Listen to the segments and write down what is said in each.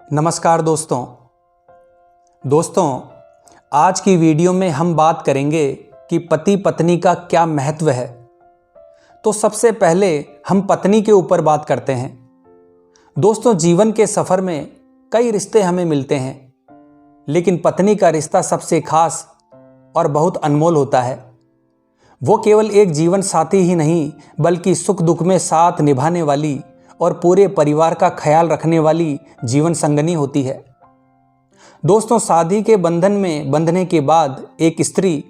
नमस्कार दोस्तों, आज की वीडियो में हम बात करेंगे कि पति पत्नी का क्या महत्व है। तो सबसे पहले हम पत्नी के ऊपर बात करते हैं। दोस्तों, जीवन के सफ़र में कई रिश्ते हमें मिलते हैं, लेकिन पत्नी का रिश्ता सबसे खास और बहुत अनमोल होता है। वो केवल एक जीवन साथी ही नहीं, बल्कि सुख दुख में साथ निभाने वाली और पूरे परिवार का ख्याल रखने वाली जीवन संगनी होती है। दोस्तों, शादी के बंधन में बंधने के बाद एक स्त्री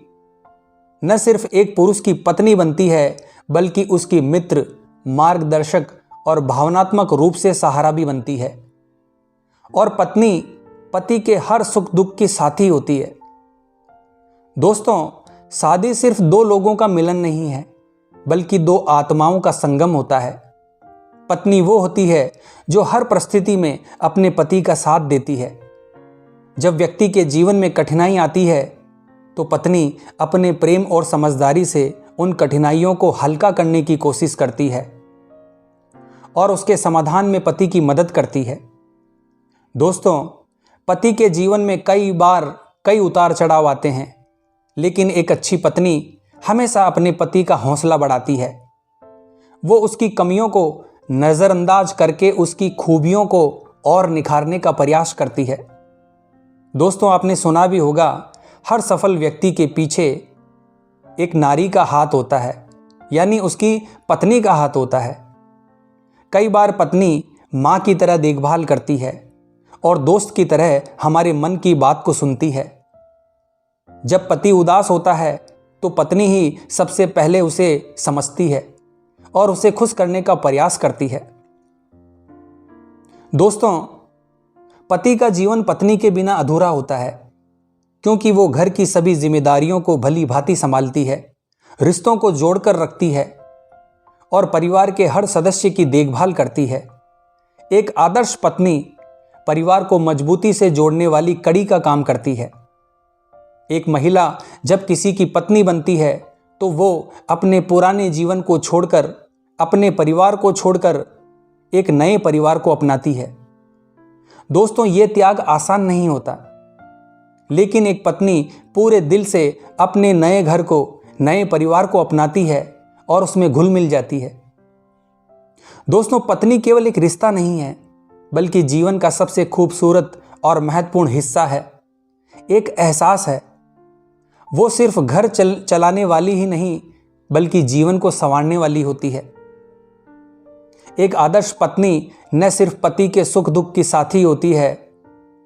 न सिर्फ एक पुरुष की पत्नी बनती है, बल्कि उसकी मित्र, मार्गदर्शक और भावनात्मक रूप से सहारा भी बनती है। और पत्नी पति के हर सुख दुख की साथी होती है। दोस्तों, शादी सिर्फ दो लोगों का मिलन नहीं है, बल्कि दो आत्माओं का संगम होता है। पत्नी वो होती है जो हर परिस्थिति में अपने पति का साथ देती है। जब व्यक्ति के जीवन में कठिनाई आती है, तो पत्नी अपने प्रेम और समझदारी से उन कठिनाइयों को हल्का करने की कोशिश करती है और उसके समाधान में पति की मदद करती है। दोस्तों, पति के जीवन में कई बार कई उतार चढ़ाव आते हैं, लेकिन एक अच्छी पत्नी हमेशा अपने पति का हौसला बढ़ाती है। वो उसकी कमियों को नज़रअंदाज करके उसकी खूबियों को और निखारने का प्रयास करती है। दोस्तों, आपने सुना भी होगा, हर सफल व्यक्ति के पीछे एक नारी का हाथ होता है, यानी उसकी पत्नी का हाथ होता है। कई बार पत्नी माँ की तरह देखभाल करती है और दोस्त की तरह हमारे मन की बात को सुनती है। जब पति उदास होता है, तो पत्नी ही सबसे पहले उसे समझती है और उसे खुश करने का प्रयास करती है। दोस्तों, पति का जीवन पत्नी के बिना अधूरा होता है, क्योंकि वो घर की सभी जिम्मेदारियों को भली भांति संभालती है, रिश्तों को जोड़कर रखती है और परिवार के हर सदस्य की देखभाल करती है। एक आदर्श पत्नी परिवार को मजबूती से जोड़ने वाली कड़ी का काम करती है। एक महिला जब किसी की पत्नी बनती है, तो वो अपने पुराने जीवन को छोड़कर, अपने परिवार को छोड़कर एक नए परिवार को अपनाती है। दोस्तों, ये त्याग आसान नहीं होता, लेकिन एक पत्नी पूरे दिल से अपने नए घर को, नए परिवार को अपनाती है और उसमें घुल मिल जाती है। दोस्तों, पत्नी केवल एक रिश्ता नहीं है, बल्कि जीवन का सबसे खूबसूरत और महत्वपूर्ण हिस्सा है। एक एहसास है। वो सिर्फ घर चलाने वाली ही नहीं, बल्कि जीवन को संवारने वाली होती है। एक आदर्श पत्नी न सिर्फ पति के सुख दुख की साथी होती है,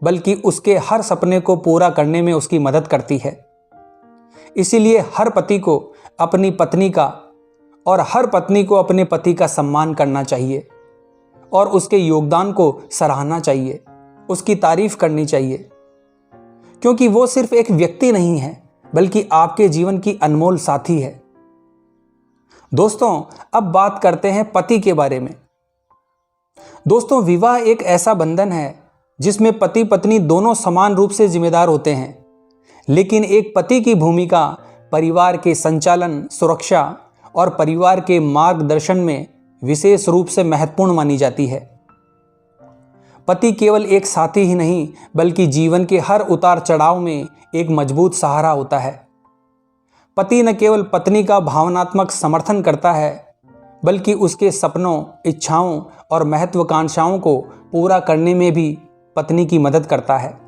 बल्कि उसके हर सपने को पूरा करने में उसकी मदद करती है। इसीलिए हर पति को अपनी पत्नी का और हर पत्नी को अपने पति का सम्मान करना चाहिए और उसके योगदान को सराहना चाहिए, उसकी तारीफ करनी चाहिए, क्योंकि वो सिर्फ एक व्यक्ति नहीं है, बल्कि आपके जीवन की अनमोल साथी है। दोस्तों, अब बात करते हैं पति के बारे में। दोस्तों, विवाह एक ऐसा बंधन है जिसमें पति पत्नी दोनों समान रूप से जिम्मेदार होते हैं, लेकिन एक पति की भूमिका परिवार के संचालन, सुरक्षा और परिवार के मार्गदर्शन में विशेष रूप से महत्वपूर्ण मानी जाती है। पति केवल एक साथी ही नहीं, बल्कि जीवन के हर उतार चढ़ाव में एक मजबूत सहारा होता है। पति न केवल पत्नी का भावनात्मक समर्थन करता है, बल्कि उसके सपनों, इच्छाओं और महत्वाकांक्षाओं को पूरा करने में भी पत्नी की मदद करता है।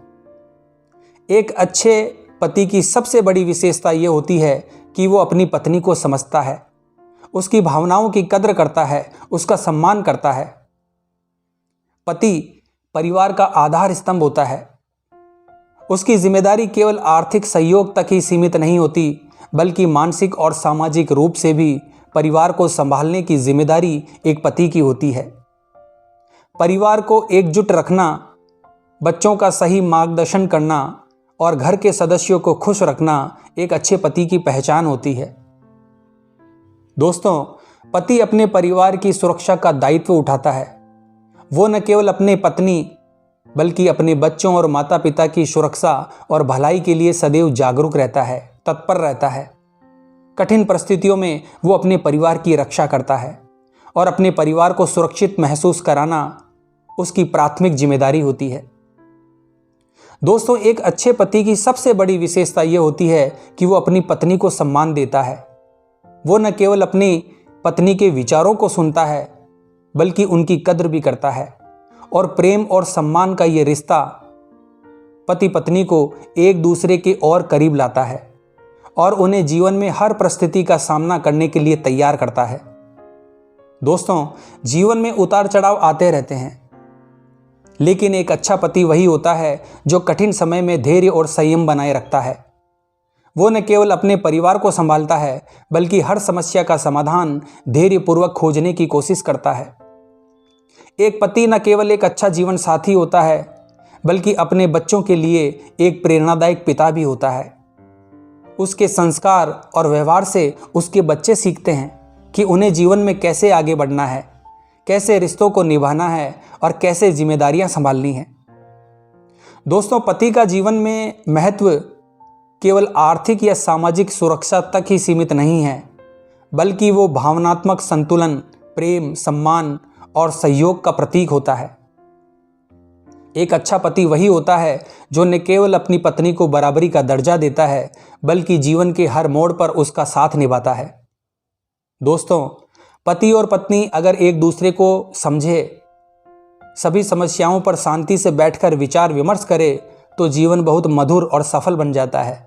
एक अच्छे पति की सबसे बड़ी विशेषता ये होती है कि वो अपनी पत्नी को समझता है, उसकी भावनाओं की कद्र करता है, उसका सम्मान करता है। पति परिवार का आधार स्तंभ होता है। उसकी जिम्मेदारी केवल आर्थिक सहयोग तक ही सीमित नहीं होती, बल्कि मानसिक और सामाजिक रूप से भी परिवार को संभालने की जिम्मेदारी एक पति की होती है। परिवार को एकजुट रखना, बच्चों का सही मार्गदर्शन करना और घर के सदस्यों को खुश रखना एक अच्छे पति की पहचान होती है। दोस्तों, पति अपने परिवार की सुरक्षा का दायित्व उठाता है। वो न केवल अपने पत्नी, बल्कि अपने बच्चों और माता पिता की सुरक्षा और भलाई के लिए सदैव जागरूक रहता है, तत्पर रहता है। कठिन परिस्थितियों में वो अपने परिवार की रक्षा करता है और अपने परिवार को सुरक्षित महसूस कराना उसकी प्राथमिक जिम्मेदारी होती है। दोस्तों, एक अच्छे पति की सबसे बड़ी विशेषता यह होती है कि वो अपनी पत्नी को सम्मान देता है। वो न केवल अपनी पत्नी के विचारों को सुनता है बल्कि उनकी कद्र भी करता है। और प्रेम और सम्मान का ये रिश्ता पति पत्नी को एक दूसरे के और करीब लाता है और उन्हें जीवन में हर परिस्थिति का सामना करने के लिए तैयार करता है। दोस्तों, जीवन में उतार चढ़ाव आते रहते हैं, लेकिन एक अच्छा पति वही होता है जो कठिन समय में धैर्य और संयम बनाए रखता है। वो न केवल अपने परिवार को संभालता है बल्कि हर समस्या का समाधान धैर्यपूर्वक खोजने की कोशिश करता है। एक पति न केवल एक अच्छा जीवन साथी होता है बल्कि अपने बच्चों के लिए एक प्रेरणादायक पिता भी होता है। उसके संस्कार और व्यवहार से उसके बच्चे सीखते हैं कि उन्हें जीवन में कैसे आगे बढ़ना है, कैसे रिश्तों को निभाना है और कैसे जिम्मेदारियां संभालनी हैं। दोस्तों, पति का जीवन में महत्व केवल आर्थिक या सामाजिक सुरक्षा तक ही सीमित नहीं है, बल्कि वो भावनात्मक संतुलन, प्रेम, सम्मान और सहयोग का प्रतीक होता है। एक अच्छा पति वही होता है जो न केवल अपनी पत्नी को बराबरी का दर्जा देता है बल्कि जीवन के हर मोड़ पर उसका साथ निभाता है। दोस्तों, पति और पत्नी अगर एक दूसरे को समझे, सभी समस्याओं पर शांति से बैठकर विचार विमर्श करे तो जीवन बहुत मधुर और सफल बन जाता है।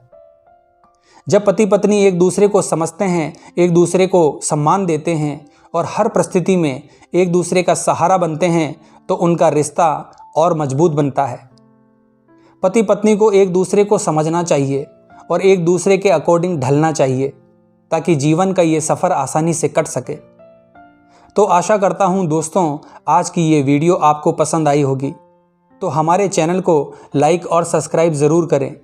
जब पति पत्नी एक दूसरे को समझते हैं, एक दूसरे को सम्मान देते हैं और हर परिस्थिति में एक दूसरे का सहारा बनते हैं तो उनका रिश्ता और मजबूत बनता है। पति पत्नी को एक दूसरे को समझना चाहिए और एक दूसरे के अकॉर्डिंग ढलना चाहिए ताकि जीवन का ये सफ़र आसानी से कट सके। तो आशा करता हूँ दोस्तों, आज की ये वीडियो आपको पसंद आई होगी। तो हमारे चैनल को लाइक और सब्सक्राइब ज़रूर करें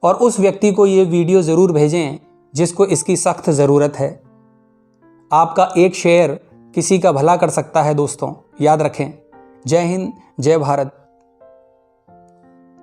और उस व्यक्ति को ये वीडियो ज़रूर भेजें जिसको इसकी सख्त ज़रूरत है। आपका एक शेयर किसी का भला कर सकता है। दोस्तों, याद रखें। जय हिंद, जय भारत।